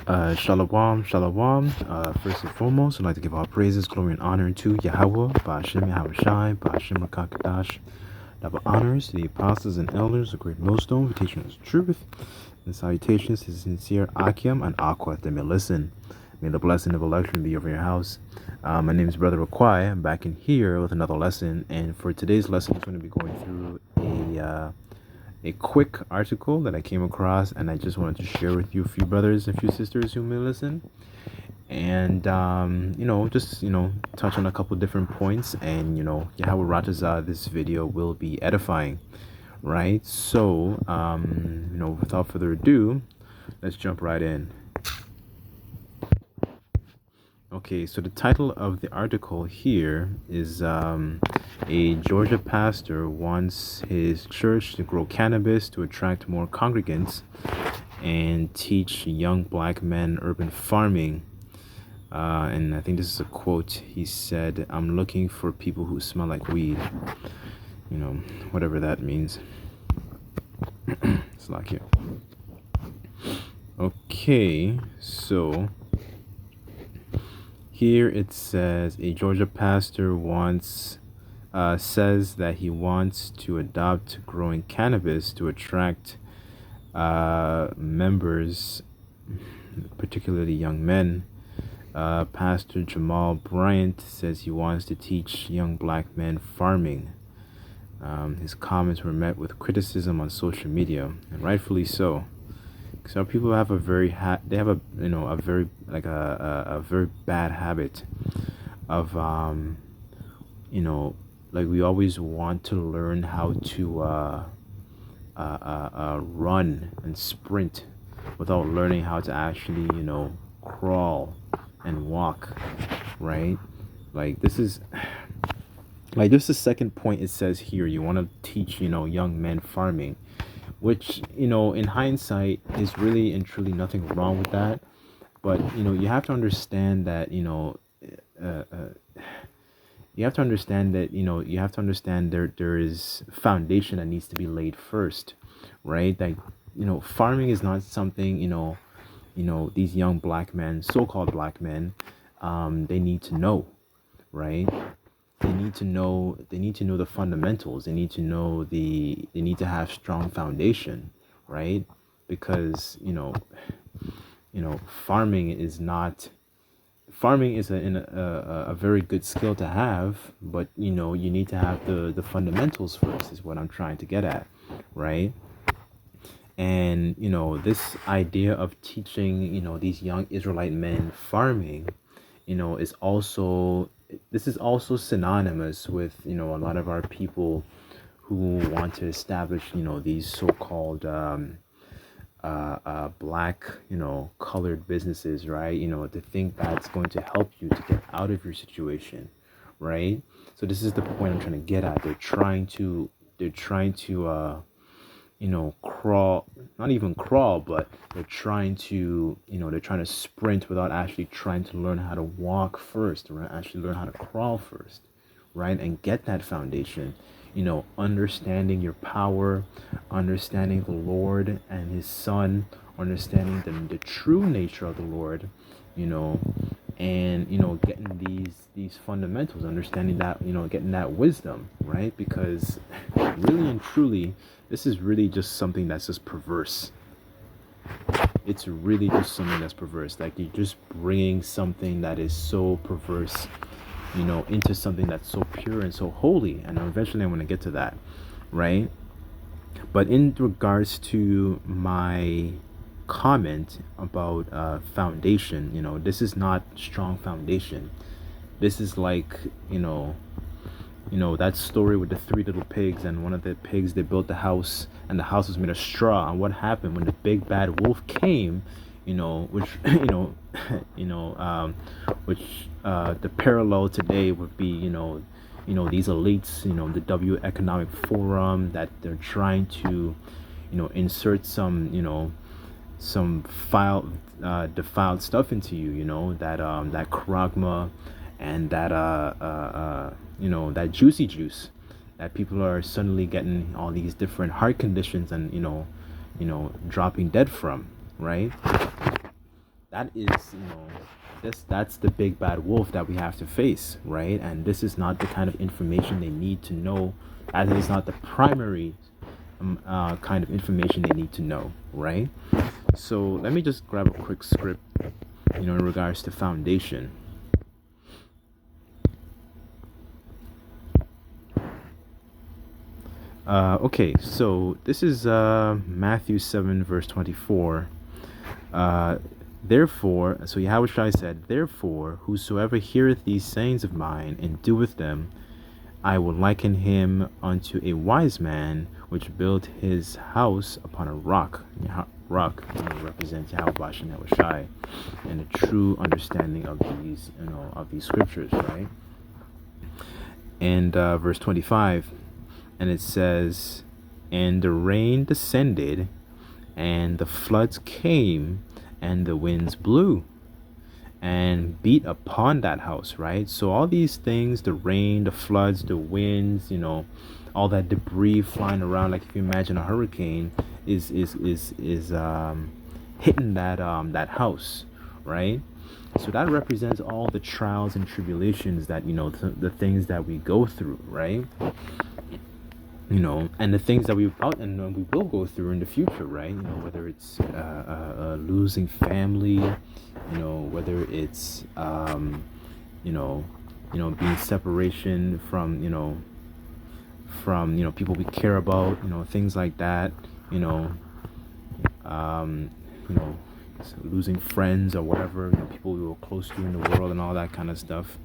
Shalom, shalom. First and foremost, I'd like to give all praises, glory, and honor to Yahweh, Ba'ashem Yahweh Shai, Ba'ashem Rakakadash. Double honors to the apostles and elders, the great millstone, for teaching us truth. And salutations to sincere Akim and Aqua that may listen. May the blessing of election be over your house. My name is Brother Raquai. I'm back in here with another lesson. And for today's lesson, I'm going to be going through a quick article that I came across, and I just wanted to share with you, a few brothers and a few sisters who may listen, and just touch on a couple different points, and Yahweh Ratazah, this video will be edifying, right? So without further ado, let's jump right in. Okay, so the title of the article here is a Georgia pastor wants his church to grow cannabis to attract more congregants and teach young black men urban farming. And I think this is a quote. He said, "I'm looking for people who smell like weed." Whatever that means. It's like here. Okay, so here it says a Georgia pastor says that he wants to adopt growing cannabis to attract members, particularly young men. Pastor Jamal Bryant says he wants to teach young black men farming. His comments were met with criticism on social media, and rightfully so. Some people have a very a very bad habit of we always want to learn how to run and sprint without learning how to actually crawl and walk, right? Like this is just the second point. It says here you want to teach young men farming, which in hindsight is really and truly nothing wrong with that, but you have to understand that there is foundation that needs to be laid first, right? Like farming is not something these young black men, so-called black men, they need to know, right? They need to know the fundamentals. They need to have strong foundation, right? Because farming is a very good skill to have, but you need to have the fundamentals first, is what I'm trying to get at, right? And this idea of teaching these young Israelite men farming is also synonymous with a lot of our people who want to establish these so-called black colored businesses, right? To think that's going to help you to get out of your situation, right? So this is the point I'm trying to get at. They're trying to crawl, not even crawl, but they're trying to sprint without actually trying to learn how to walk first, right? Actually learn how to crawl first, right? And get that foundation, understanding your power, understanding the Lord and his son, understanding the true nature of the Lord, and getting these fundamentals, understanding that, getting that wisdom, right? Because really and truly, this is really just something that's just perverse. It's really just something that's perverse. Like you're just bringing something that is so perverse, into something that's so pure and so holy. And eventually I'm going to get to that, right? But in regards to my comment about foundation, this is not strong foundation. This is like, that story with the three little pigs, and one of the pigs, they built the house, and the house was made of straw. And what happened when the big bad wolf came, which the parallel today would be, these elites, the W Economic Forum, that they're trying to, insert some defiled stuff into you, that kragma and that juicy juice, that people are suddenly getting all these different heart conditions and dropping dead from, right? that is, that's the big bad wolf that we have to face, right? And this is not the kind of information they need to know. That is not the primary kind of information they need to know, right? So let me just grab a quick script, in regards to foundation. Okay, so this is Matthew 7, verse 24. Therefore, so Yahushua said, therefore, whosoever heareth these sayings of mine and doeth them, I will liken him unto a wise man which built his house upon a rock. Rock represents Yahweh and Yahushua, and a true understanding of these scriptures, right? And verse 25, and it says, and the rain descended, and the floods came, and the winds blew and beat upon that house, right? So all these things, the rain, the floods, the winds, all that debris flying around, like if you imagine a hurricane is hitting that house, right? So that represents all the trials and tribulations that the things that we go through, right? And the things that we will go through in the future, right? Whether it's losing family, whether it's being separation from people we care about, things like that, um, you know, losing friends or whatever, people we were close to in the world and all that kind of stuff.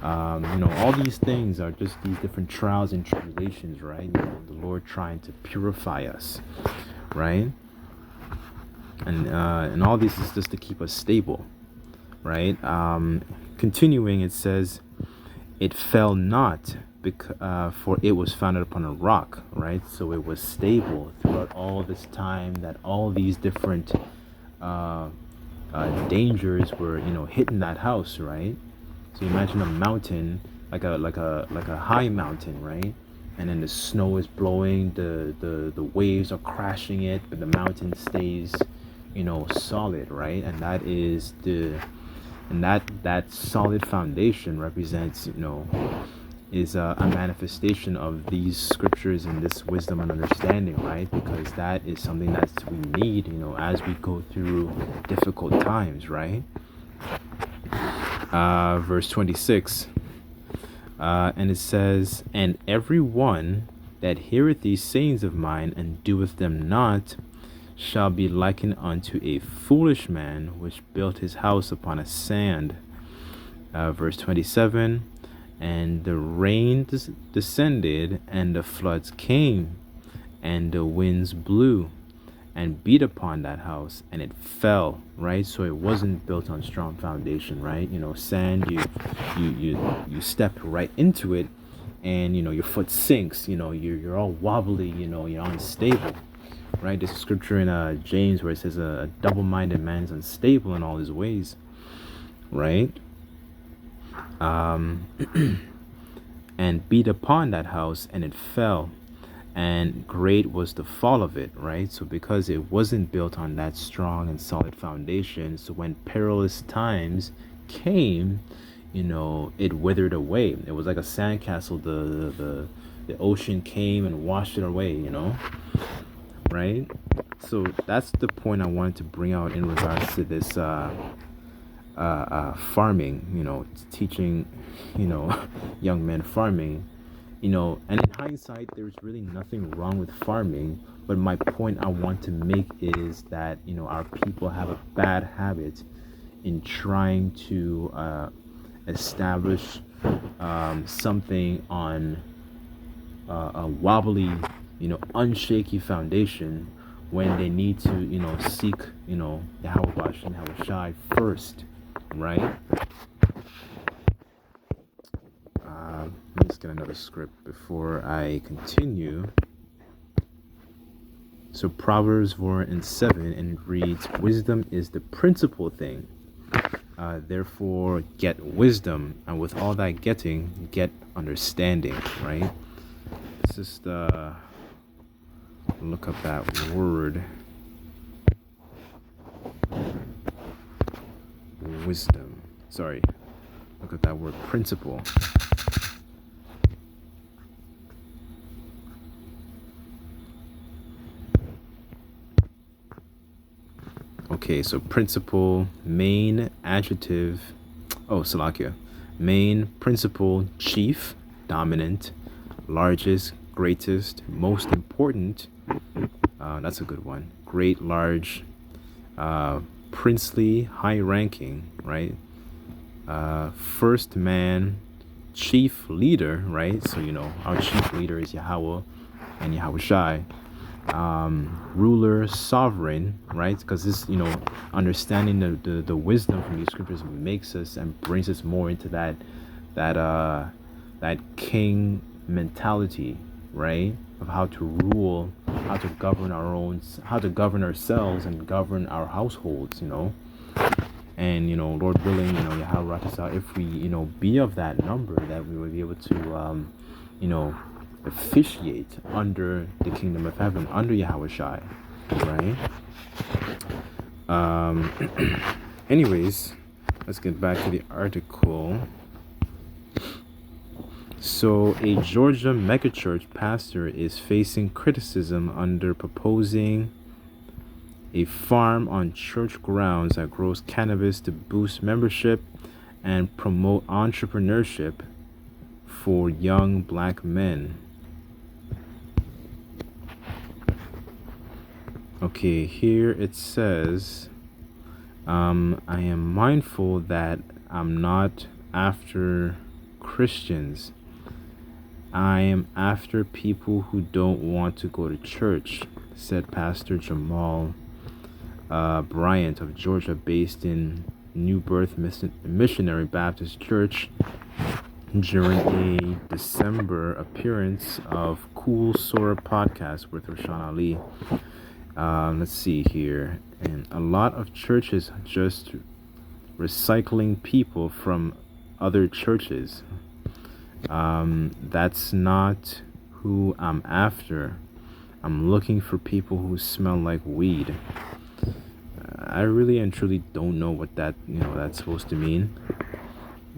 All these things are just these different trials and tribulations, right? The Lord trying to purify us, right? And all this is just to keep us stable, right? Continuing, it says, it fell not, for it was founded upon a rock, right? So it was stable throughout all this time that all these different dangers were, hitting that house, right? So imagine a mountain, like a high mountain, right? And then the snow is blowing, the waves are crashing it, but the mountain stays, solid, right? And that solid foundation represents, is a manifestation of these scriptures and this wisdom and understanding, right? Because that is something that we need, as we go through difficult times, right? Verse 26, and it says, and every one that heareth these sayings of mine and doeth them not shall be likened unto a foolish man which built his house upon a sand. Verse 27, and the rain descended, and the floods came, and the winds blew and beat upon that house, and it fell, right? So it wasn't built on strong foundation, right? Sand, you step right into it, and your foot sinks, you're all wobbly, you're unstable, right? There's a scripture in James where it says a double-minded man is unstable in all his ways, right? And beat upon that house, and it fell, and great was the fall of it, right? So because it wasn't built on that strong and solid foundation, so when perilous times came, it withered away. It was like a sandcastle. The ocean came and washed it away, right? So that's the point I wanted to bring out in regards to this farming, teaching, young men farming. And in hindsight, there's really nothing wrong with farming. But my point I want to make is that, our people have a bad habit in trying to establish something on a wobbly, unshaky foundation when they need to, seek, Yahweh and Yahushai first, right? Let's get another script before I continue. So Proverbs 4:7, and it reads, wisdom is the principal thing. Therefore get wisdom, and with all that getting, get understanding, right? Let's just look up that word. wisdom. Sorry, look at that word, principle. Okay, so principle, main, adjective. Oh, Salakia. Main, principal, chief, dominant, largest, greatest, most important. That's a good one. Great, large, princely, high ranking, right? First man, chief leader, right? So, our chief leader is Yahweh and Yahweh Shai. Ruler, sovereign, right? Because this, understanding the wisdom from these scriptures makes us and brings us more into that king mentality, right? Of how to rule, how to govern how to govern ourselves and govern our households, And Lord willing, Yahweh Rakasa, if we, be of that number, that we will be able to, officiate under the kingdom of heaven, under Yahweh Shai, right? Anyways, let's get back to the article. So, a Georgia megachurch pastor is facing criticism under proposing a farm on church grounds that grows cannabis to boost membership and promote entrepreneurship for young black men. Okay, here it says, I am mindful that I'm not after Christians. I am after people who don't want to go to church, said Pastor Jamal Bryant of Georgia, based in New Birth Missionary Baptist Church, during a December appearance of Cool Sora podcast with Rashan Ali. Let's see here. And a lot of churches just recycling people from other churches. That's not who I'm after. I'm looking for people who smell like weed. I really and truly don't know what that's supposed to mean.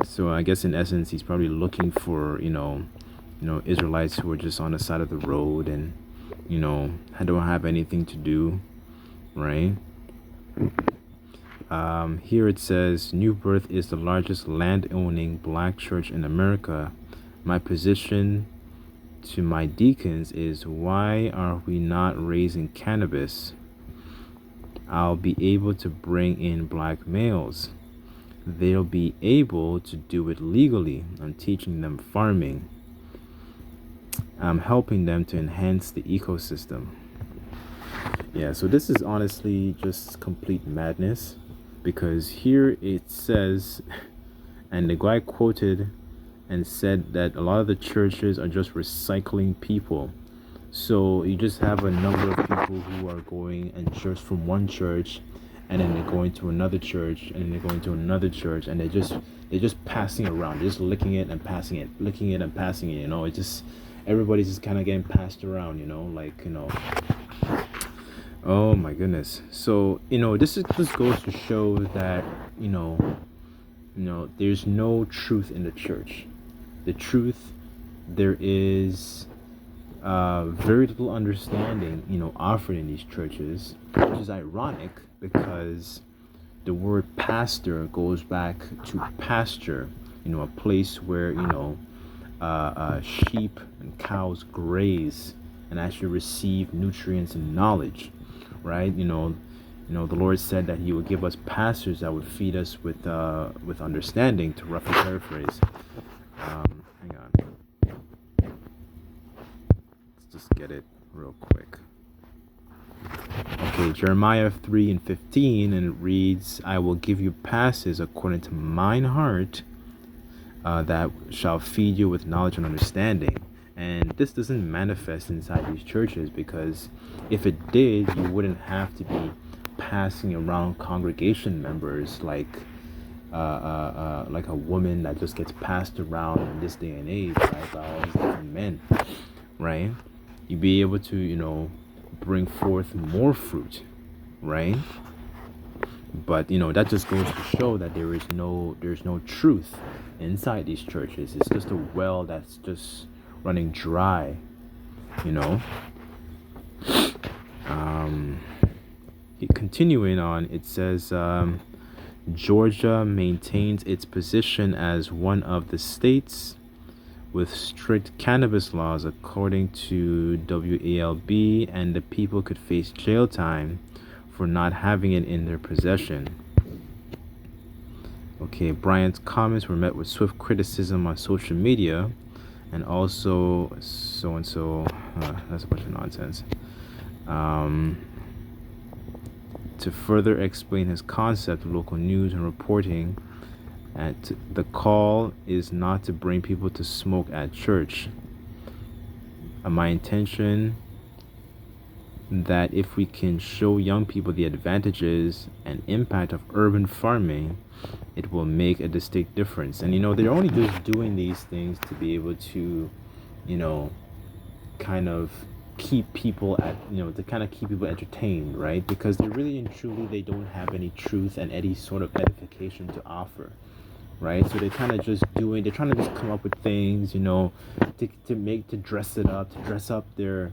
So I guess in essence, he's probably looking for, Israelites who are just on the side of the road and, don't have anything to do, right? Here it says, New Birth is the largest land-owning black church in America. My position to my deacons is, why are we not raising cannabis? I'll be able to bring in black males. They'll be able to do it legally. I'm teaching them farming. I'm helping them to enhance the ecosystem. Yeah, so this is honestly just complete madness, because here it says, and the guy quoted and said that a lot of the churches are just recycling people. So you just have a number of people who are going and church from one church, and then they're going to another church, and then they're going to another church, and they're just passing around, just licking it and passing it, licking it and passing it. It just, everybody's just kind of getting passed around. Oh my goodness. So this goes to show that there's no truth in the church. The truth, there is very little understanding, offered in these churches, which is ironic because the word pastor goes back to pasture, a place where, sheep and cows graze and actually receive nutrients and knowledge, right? The Lord said that He would give us pastors that would feed us with understanding, to roughly paraphrase. Hang on. Let's just get it real quick. Okay, Jeremiah 3:15, and it reads, I will give you pastors according to mine heart, that shall feed you with knowledge and understanding. And this doesn't manifest inside these churches, because if it did, you wouldn't have to be passing around congregation members like a woman that just gets passed around in this day and age, right, by all these different men, right? You'd be able to, bring forth more fruit, right? But that just goes to show that there's no truth inside these churches. It's just a well that's just running dry, you know. Continuing on, it says Georgia maintains its position as one of the states with strict cannabis laws, according to WALB, and the people could face jail time for not having it in their possession. Okay, Bryant's comments were met with swift criticism on social media, and also so-and-so, that's a bunch of nonsense. To further explain his concept of local news and reporting, the call is not to bring people to smoke at church. My intention that if we can show young people the advantages and impact of urban farming, it will make a distinct difference. And they're only just doing these things to be able to, kind of keep people entertained, right? Because they really and truly, they don't have any truth and any sort of edification to offer, right? So they're trying to just come up with things, to dress it up, to dress up their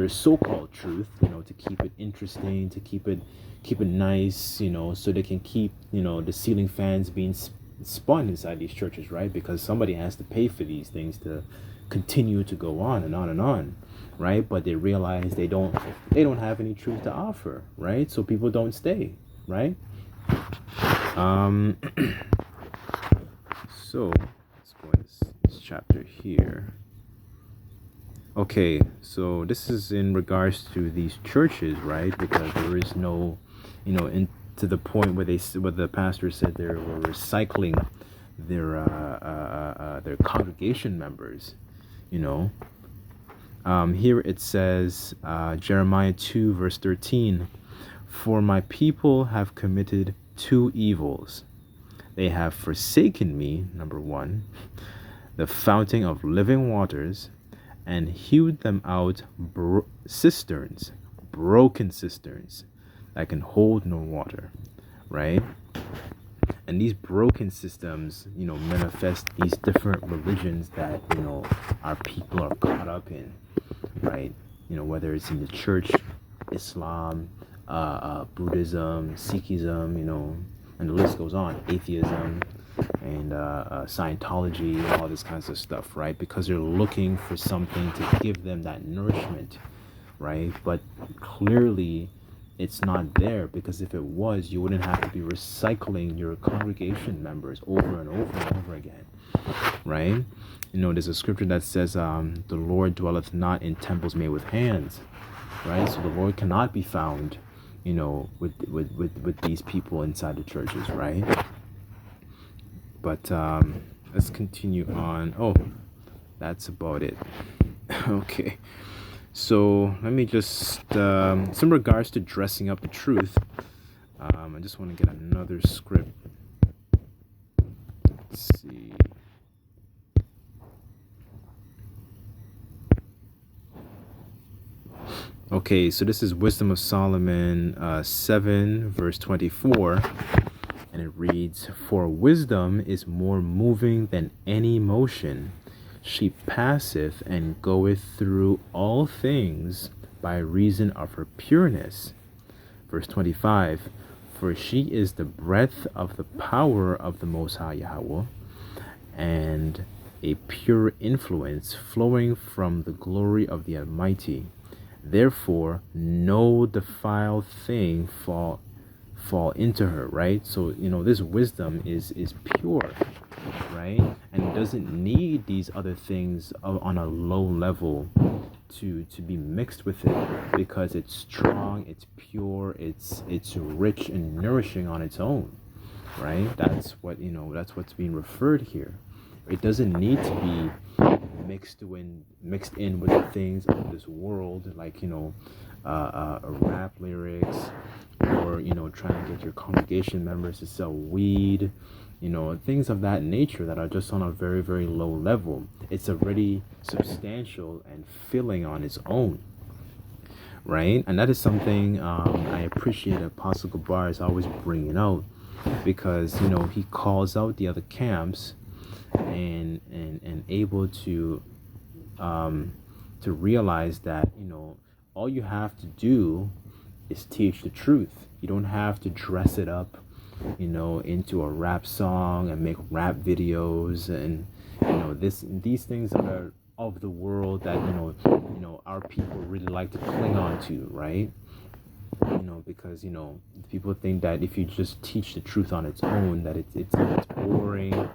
so-called truth, to keep it interesting, to keep it nice, so they can keep, the ceiling fans being spun inside these churches, right? Because somebody has to pay for these things to continue to go on and on and on, right? But they realize they don't have any truth to offer, right? So people don't stay, right? So let's go in this chapter here. Okay, so this is in regards to these churches, right? Because there is no, to the point where the pastor said they were recycling their congregation members, Here it says, Jeremiah 2 verse 13, "For my people have committed two evils. They have forsaken me," number one, "the fountain of living waters, and hewed them out cisterns, broken cisterns that can hold no water," right? And these broken systems, manifest these different religions that, our people are caught up in, right? Whether it's in the church, Islam, Buddhism, Sikhism, and the list goes on, atheism, and Scientology, all this kinds of stuff, right? Because they're looking for something to give them that nourishment, right? But clearly it's not there, because if it was, you wouldn't have to be recycling your congregation members over and over and over again, right? There's a scripture that says, the Lord dwelleth not in temples made with hands, right? So the Lord cannot be found, with these people inside the churches, right? But let's continue on. Oh, that's about it. Okay. So let me just, some regards to dressing up the truth. I just want to get another script. Let's see. Okay, so this is Wisdom of Solomon 7 verse 24. And it reads, "For wisdom is more moving than any motion. She passeth and goeth through all things by reason of her pureness." Verse 25, "For she is the breath of the power of the Most High Yahweh, and a pure influence flowing from the glory of the Almighty. Therefore, no defiled thing fall into her," right? So this wisdom is pure, right? And it doesn't need these other things on a low level to be mixed with it, because it's strong, it's pure, it's rich and nourishing on its own, right? That's what's being referred here. It doesn't need to be mixed in with the things of this world, like rap lyrics, or trying to get your congregation members to sell weed, things of that nature that are just on a very, very low level. It's already substantial and filling on its own, right? And that is something I appreciate Apostle Gabar is always bringing out, because he calls out the other camps and able to realize that all you have to do is teach the truth. You don't have to dress it up into a rap song and make rap videos and these things that are of the world that our people really like to cling on to, right? Because people think that if you just teach the truth on its own, that it's boring,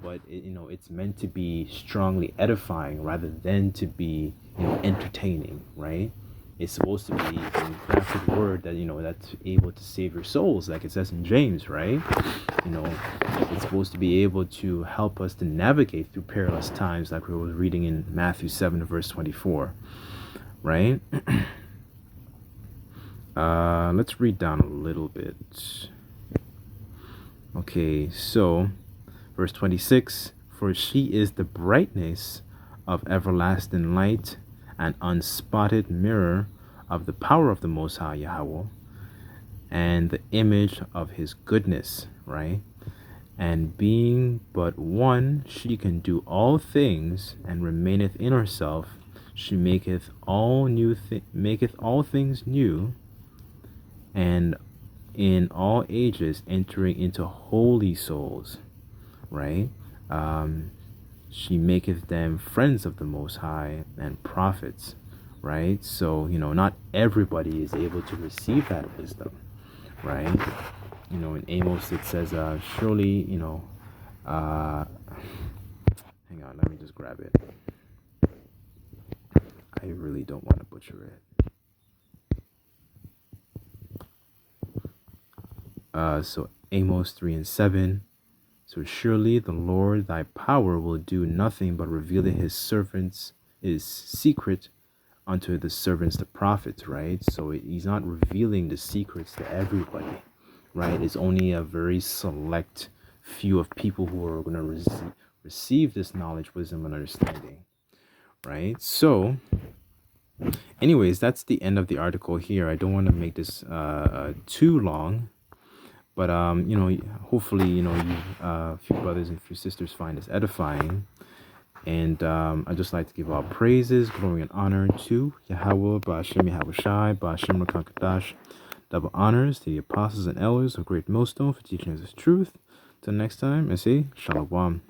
but it's meant to be strongly edifying rather than to be entertaining, right? It's supposed to be a crafted word that that's able to save your souls, like it says in James, right? It's supposed to be able to help us to navigate through perilous times, like we were reading in Matthew 7 verse 24, right? Let's read down a little bit. Okay, so verse 26, for she is the brightness of everlasting light, an unspotted mirror of the power of the Most High Yahweh, and the image of his goodness, right? And being but one, she can do all things, and remaineth in herself. She maketh all things new, and in all ages entering into holy souls, right? She maketh them friends of the Most High and prophets, right? So not everybody is able to receive that wisdom, right? In Amos it says surely hang on, let me just grab it. I really don't want to butcher it. So Amos 3:7. So surely the Lord thy power will do nothing but reveal his servants his secret unto the servants the prophets, right? So he's not revealing the secrets to everybody, right? It's only a very select few of people who are going to receive this knowledge, wisdom, and understanding, right? So anyways, that's the end of the article here. I don't want to make this too long. But hopefully you a few brothers and a few sisters find this edifying, and I just like to give all praises, glory, and honor to Yahweh, Ba'ashem Yahweh Shai, Ba'ashem Rakan Kadash. Double honors to the apostles and elders of Great Millstone for teaching us this truth. Till next time, I say Shalom.